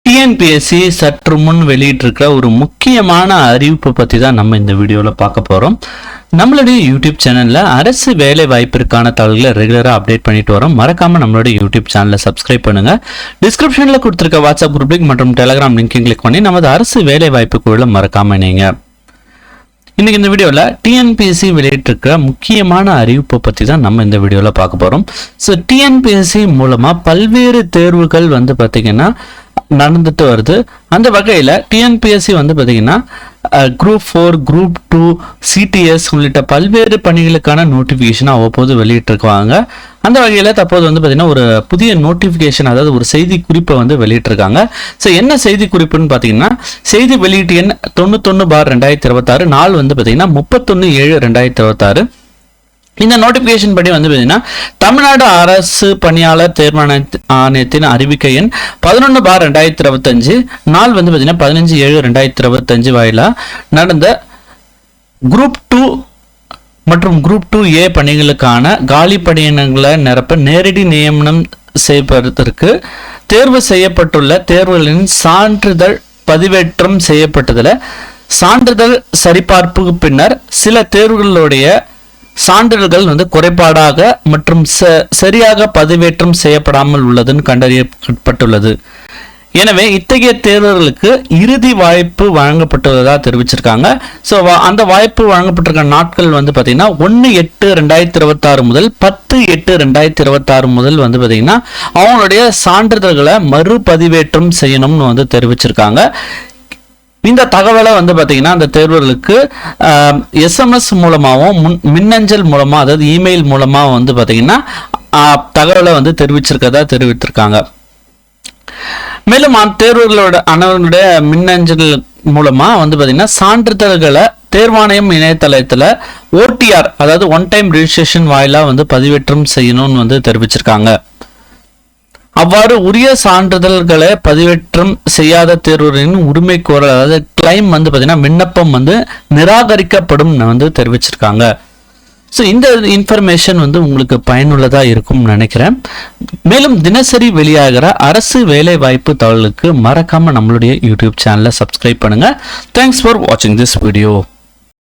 TNPSC சற்று முன் வெளியிட்டிருக்கிற ஒரு முக்கியமான அறிவிப்பை பற்றி தான் நம்ம இந்த வீடியோவில் பார்க்க போகிறோம். நம்மளுடைய யூடியூப் சேனலில் அரசு வேலை வாய்ப்பிற்கான தகவல்களை ரெகுலராக அப்டேட் பண்ணிட்டு வரோம். மறக்காமல் நம்மளுடைய யூடியூப் சேனலை சப்ஸ்கிரைப் பண்ணுங்கள். டிஸ்கிரிப்ஷனில் கொடுத்துருக்க வாட்ஸ்அப் குரூப் லிங்க் மற்றும் டெலகிராம் லிங்க்கையும் கிளிக் பண்ணி நமது அரசு வேலை வாய்ப்பு குழுவில் மறக்காமல் இணைங்க. இன்னைக்கு இந்த வீடியோவில் டிஎன்பிஎஸ்சி வெளியிட்டிருக்கிற முக்கியமான அறிவிப்பை பற்றி தான் நம்ம இந்த வீடியோவில் பார்க்க போகிறோம். ஸோ டிஎன்பிஎஸ்சி மூலமாக பல்வேறு தேர்வுகள் பார்த்தீங்கன்னா நடந்துட்டு வருது. அந்த வகையில் டிஎன்பிஎஸ்சி பார்த்தீங்கன்னா குரூப் 4, குரூப் 2, சிடிஎஸ் உள்ளிட்ட பல்வேறு பணிகளுக்கான நோட்டிஃபிகேஷன் அவ்வப்போது வெளியிட்டிருக்காங்க. அந்த வகையில் தற்போது பார்த்தீங்கன்னா ஒரு புதிய நோட்டிஃபிகேஷன், அதாவது ஒரு செய்தி குறிப்பை வெளியிட்டிருக்காங்க. ஸோ என்ன செய்தி குறிப்புன்னு பார்த்தீங்கன்னா, செய்தி வெளியீட்டு எண் 91/2026, நாள் பார்த்தீங்கன்னா 31/7/2026. இந்த நோட்டிபிகேஷன் படி பார்த்தீங்கன்னா தமிழ்நாடு அரசு பணியாளர் தேர்வாண ஆணையத்தின் அறிவிக்கை எண் 11/2025, நாள் பார்த்தீங்கன்னா 15/7/2025 வாயிலாக நடந்த குரூப் 2 மற்றும் குரூப் 2A பணிகளுக்கான காலி பணியிடங்களை நிரப்ப நேரடி நியமனம் செய்வதற்கு தேர்வு செய்யப்பட்டுள்ள தேர்வுகளின் சான்றிதழ் பதிவேற்றம் செய்யப்பட்டதில் சான்றிதழ் சரிபார்ப்புக்கு பின்னர் சில தேர்வுகளுடைய சான்றிதழ்கள் குறைபாடாக மற்றும் சரியாக பதிவேற்றம் செய்யப்படாமல் உள்ளதுன்னு கண்டறியப்பட்டுள்ளது. எனவே இத்தகைய தேர்வுகளுக்கு இறுதி வாய்ப்பு வழங்கப்பட்டுள்ளதாக தெரிவிச்சிருக்காங்க. ஸோ அந்த வாய்ப்பு வழங்கப்பட்டிருக்க நாட்கள் பார்த்தீங்கன்னா 1/8/2026 முதல் 10/8/2026 முதல் பார்த்தீங்கன்னா அவங்களுடைய சான்றிதழ்களை மறுபதிவேற்றம் செய்யணும்னு தெரிவிச்சிருக்காங்க. இந்த தகவலை பார்த்தீங்கன்னா அந்த தேர்வுகளுக்கு எஸ்எம்எஸ் மூலமாகவும் மின்னஞ்சல் மூலமாக, அதாவது இமெயில் மூலமாக பார்த்தீங்கன்னா தகவலை தெரிவித்திருக்காங்க. மேலும் தேர்வுகளுடைய மின்னஞ்சல் மூலமா பார்த்தீங்கன்னா சான்றிதழ்களை தேர்வாணையம் இணையதளத்தில் OTR, அதாவது ஒன் டைம் ரிஜிஸ்ட்ரேஷன் வாயிலாக பதிவேற்றம் செய்யணும்னு தெரிவிச்சிருக்காங்க. அவ்வாறு உரிய சான்றிதழ்களை பதிவேற்றம் செய்யாத தேர்வுகளின் உரிமை கோரல், அதாவது கிளைம் பார்த்தீங்கன்னா விண்ணப்பம் நிராகரிக்கப்படும் தெரிவிச்சிருக்காங்க. ஸோ இந்த இன்ஃபர்மேஷன் உங்களுக்கு பயனுள்ளதாக இருக்கும்னு நினைக்கிறேன். மேலும் தினசரி வெளியாகிற அரசு வேலை வாய்ப்பு தகவலுக்கு மறக்காம நம்மளுடைய யூடியூப் சேனலை சப்ஸ்கிரைப் பண்ணுங்க. தேங்க்ஸ் ஃபார் வாட்சிங் திஸ் வீடியோ.